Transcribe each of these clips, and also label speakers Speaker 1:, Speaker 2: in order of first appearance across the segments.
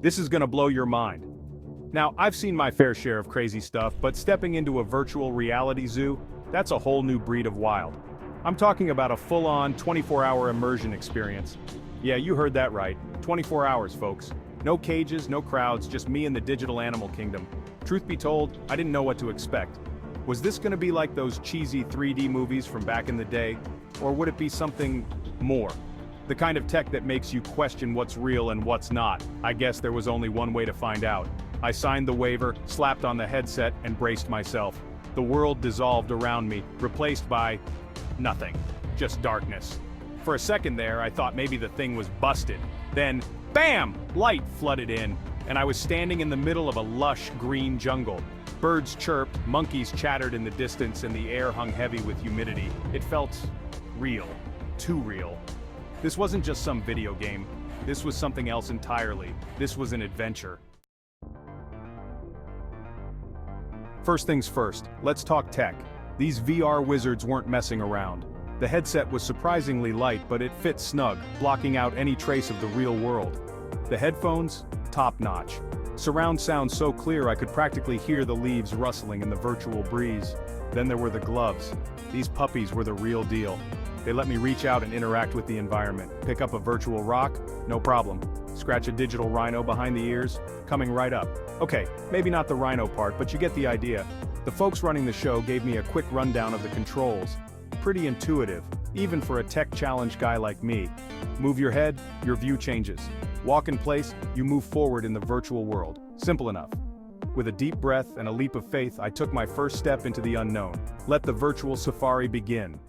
Speaker 1: This is gonna blow your mind. Now, I've seen my fair share of crazy stuff, but stepping into a virtual reality zoo, that's a whole new breed of wild. I'm talking about a full-on 24-hour immersion experience. Yeah, you heard that right. 24 hours, folks. No cages, no crowds, just me and the digital animal kingdom. Truth be told, I didn't know what to expect. Was this gonna be like those cheesy 3D movies from back in the day? Or would it be something more? The kind of tech that makes you question what's real and what's not. I guess there was only one way to find out. I signed the waiver, slapped on the headset, and braced myself. The world dissolved around me, replaced by nothing. Just darkness. For a second there, I thought maybe the thing was busted. Then, bam! Light flooded in, and I was standing in the middle of a lush green jungle. Birds chirped, monkeys chattered in the distance, and the air hung heavy with humidity. It felt real. Too real. This wasn't just some video game. This was something else entirely. This was an adventure. First things first, let's talk tech. These VR wizards weren't messing around. The headset was surprisingly light, but it fit snug, blocking out any trace of the real world. The headphones? Top-notch. Surround sound so clear I could practically hear the leaves rustling in the virtual breeze. Then there were the gloves. These puppies were the real deal. They let me reach out and interact with the environment. Pick up a virtual rock? No problem. Scratch a digital rhino behind the ears? Coming right up. Okay, maybe not the rhino part, but you get the idea. The folks running the show gave me a quick rundown of the controls. Pretty intuitive, even for a tech-challenged guy like me. Move your head, your view changes. Walk in place, you move forward in the virtual world. Simple enough. With a deep breath and a leap of faith, I took my first step into the unknown. Let the virtual safari begin.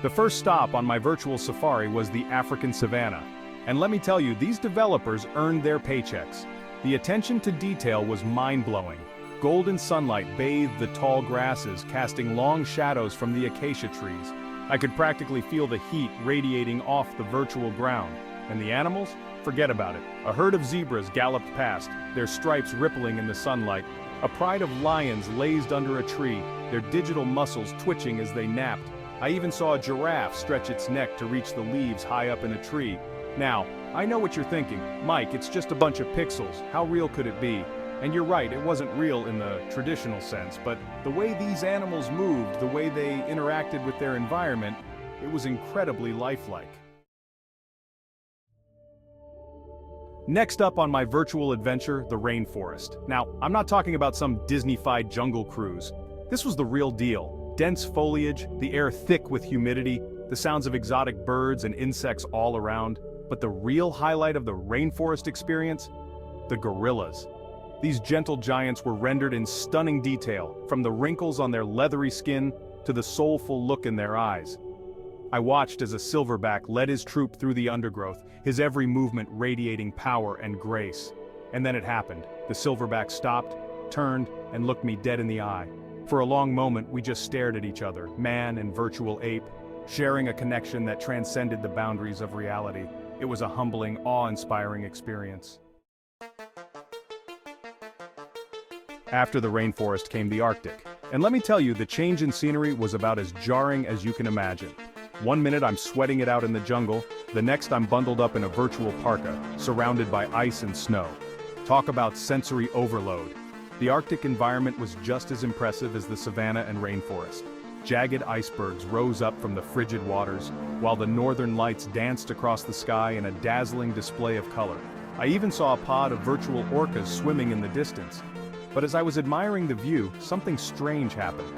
Speaker 1: The first stop on my virtual safari was the African savanna. And let me tell you, these developers earned their paychecks. The attention to detail was mind-blowing. Golden sunlight bathed the tall grasses, casting long shadows from the acacia trees. I could practically feel the heat radiating off the virtual ground. And the animals? Forget about it. A herd of zebras galloped past, their stripes rippling in the sunlight. A pride of lions lazed under a tree, their digital muscles twitching as they napped. I even saw a giraffe stretch its neck to reach the leaves high up in a tree. Now, I know what you're thinking. Mike, it's just a bunch of pixels. How real could it be? And you're right, it wasn't real in the traditional sense, but the way these animals moved, the way they interacted with their environment, it was incredibly lifelike. Next up on my virtual adventure, the rainforest. Now, I'm not talking about some Disney-fied jungle cruise. This was the real deal. Dense foliage, the air thick with humidity, the sounds of exotic birds and insects all around. But the real highlight of the rainforest experience? The gorillas. These gentle giants were rendered in stunning detail, from the wrinkles on their leathery skin to the soulful look in their eyes. I watched as a silverback led his troop through the undergrowth, his every movement radiating power and grace. And then it happened. The silverback stopped, turned, and looked me dead in the eye. For a long moment, we just stared at each other, man and virtual ape, sharing a connection that transcended the boundaries of reality. It was a humbling, awe-inspiring experience. After the rainforest came the Arctic. And let me tell you, the change in scenery was about as jarring as you can imagine. One minute I'm sweating it out in the jungle, the next I'm bundled up in a virtual parka, surrounded by ice and snow. Talk about sensory overload. The Arctic environment was just as impressive as the savanna and rainforest. Jagged icebergs rose up from the frigid waters, while the northern lights danced across the sky in a dazzling display of color. I even saw a pod of virtual orcas swimming in the distance. But as I was admiring the view, something strange happened.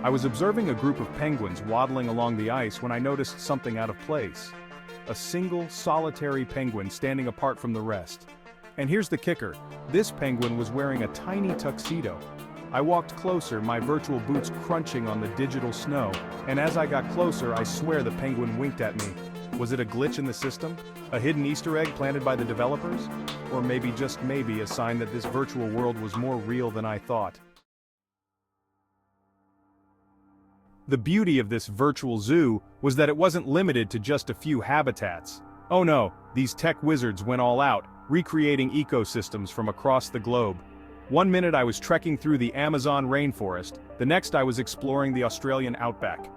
Speaker 1: I was observing a group of penguins waddling along the ice when I noticed something out of place. A single, solitary penguin standing apart from the rest. And here's the kicker, this penguin was wearing a tiny tuxedo. I walked closer, my virtual boots crunching on the digital snow, and as I got closer, I swear the penguin winked at me. Was it a glitch in the system? A hidden Easter egg planted by the developers? Or maybe, just maybe, a sign that this virtual world was more real than I thought? The beauty of this virtual zoo was that it wasn't limited to just a few habitats. Oh no, these tech wizards went all out, recreating ecosystems from across the globe. One minute I was trekking through the Amazon rainforest, the next I was exploring the Australian outback.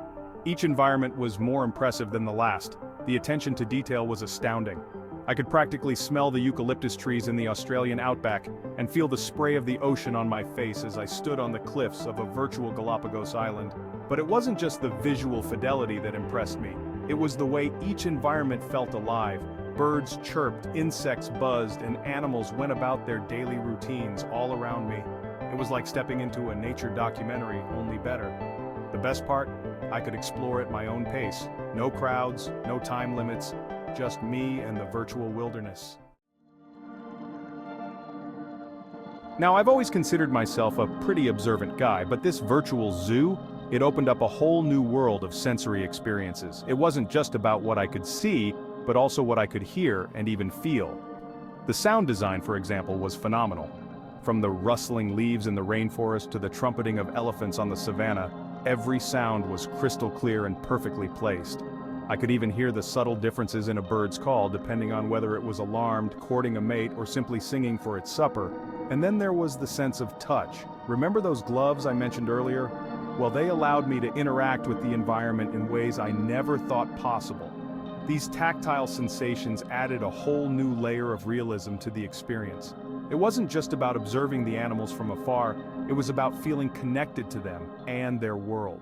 Speaker 1: Each environment was more impressive than the last. The attention to detail was astounding. I could practically smell the eucalyptus trees in the Australian outback and feel the spray of the ocean on my face as I stood on the cliffs of a virtual Galapagos island. But it wasn't just the visual fidelity that impressed me. It was the way each environment felt alive. Birds chirped, insects buzzed, and animals went about their daily routines all around me. It was like stepping into a nature documentary, only better. The best part? I could explore at my own pace. No crowds, no time limits, just me and the virtual wilderness. Now, I've always considered myself a pretty observant guy, but this virtual zoo, it opened up a whole new world of sensory experiences. It wasn't just about what I could see, but also what I could hear and even feel. The sound design, for example, was phenomenal. From the rustling leaves in the rainforest to the trumpeting of elephants on the savannah, every sound was crystal clear and perfectly placed. I could even hear the subtle differences in a bird's call depending on whether it was alarmed, courting a mate, or simply singing for its supper. And then there was the sense of touch. Remember those gloves I mentioned earlier? Well, they allowed me to interact with the environment in ways I never thought possible. These tactile sensations added a whole new layer of realism to the experience. It wasn't just about observing the animals from afar, it was about feeling connected to them and their world.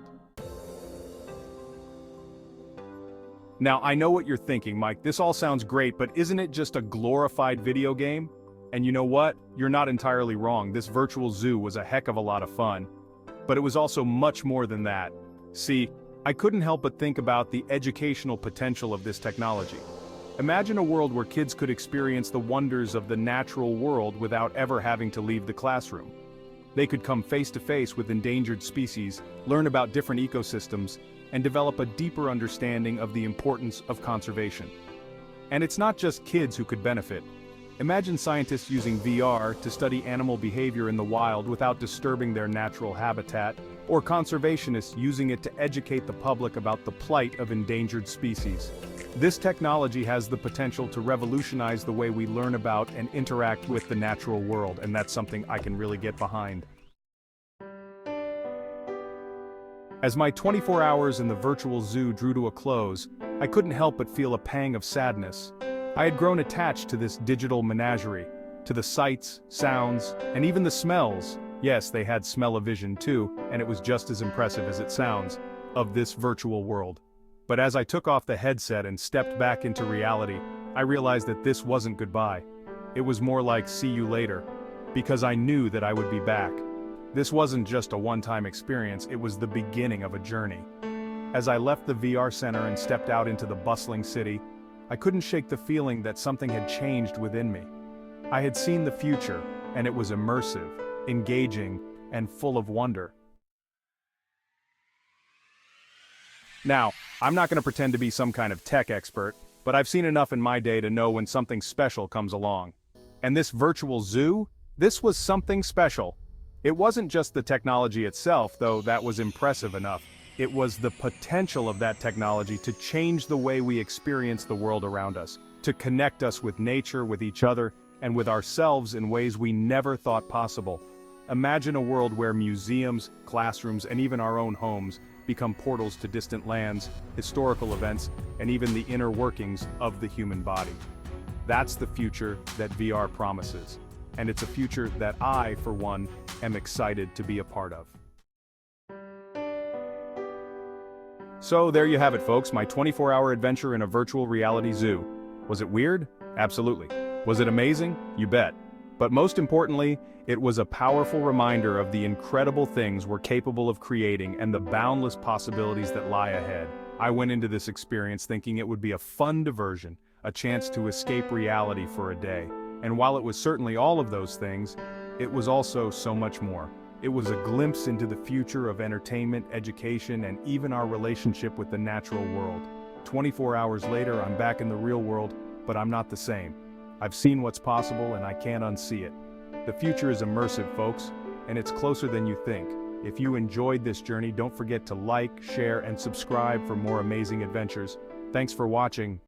Speaker 1: Now, I know what you're thinking, Mike, this all sounds great, but isn't it just a glorified video game? And you know what? You're not entirely wrong. This virtual zoo was a heck of a lot of fun. But it was also much more than that. See, I couldn't help but think about the educational potential of this technology. Imagine a world where kids could experience the wonders of the natural world without ever having to leave the classroom. They could come face to face with endangered species, learn about different ecosystems, and develop a deeper understanding of the importance of conservation. And it's not just kids who could benefit. Imagine scientists using VR to study animal behavior in the wild without disturbing their natural habitat, or conservationists using it to educate the public about the plight of endangered species. This technology has the potential to revolutionize the way we learn about and interact with the natural world, and that's something I can really get behind. As my 24 hours in the virtual zoo drew to a close, I couldn't help but feel a pang of sadness. I had grown attached to this digital menagerie, to the sights, sounds, and even the smells. Yes, they had smell-o-vision too, and it was just as impressive as it sounds, of this virtual world. But as I took off the headset and stepped back into reality, I realized that this wasn't goodbye. It was more like see you later, because I knew that I would be back. This wasn't just a one-time experience, it was the beginning of a journey. As I left the VR center and stepped out into the bustling city, I couldn't shake the feeling that something had changed within me. I had seen the future, and it was immersive, engaging, and full of wonder. Now, I'm not going to pretend to be some kind of tech expert, but I've seen enough in my day to know when something special comes along. And this virtual zoo? This was something special. It wasn't just the technology itself, though that was impressive enough. It was the potential of that technology to change the way we experience the world around us, to connect us with nature, with each other, and with ourselves in ways we never thought possible. Imagine a world where museums, classrooms, and even our own homes become portals to distant lands, historical events, and even the inner workings of the human body. That's the future that VR promises. And it's a future that I, for one, am excited to be a part of. So there you have it, folks, my 24-hour adventure in a virtual reality zoo. Was it weird? Absolutely. Was it amazing? You bet. But most importantly, it was a powerful reminder of the incredible things we're capable of creating and the boundless possibilities that lie ahead. I went into this experience thinking it would be a fun diversion, a chance to escape reality for a day. And while it was certainly all of those things, it was also so much more. It was a glimpse into the future of entertainment, education, and even our relationship with the natural world. 24 hours later, I'm back in the real world, but I'm not the same. I've seen what's possible and I can't unsee it. The future is immersive, folks, and it's closer than you think. If you enjoyed this journey, don't forget to like, share, and subscribe for more amazing adventures. Thanks for watching.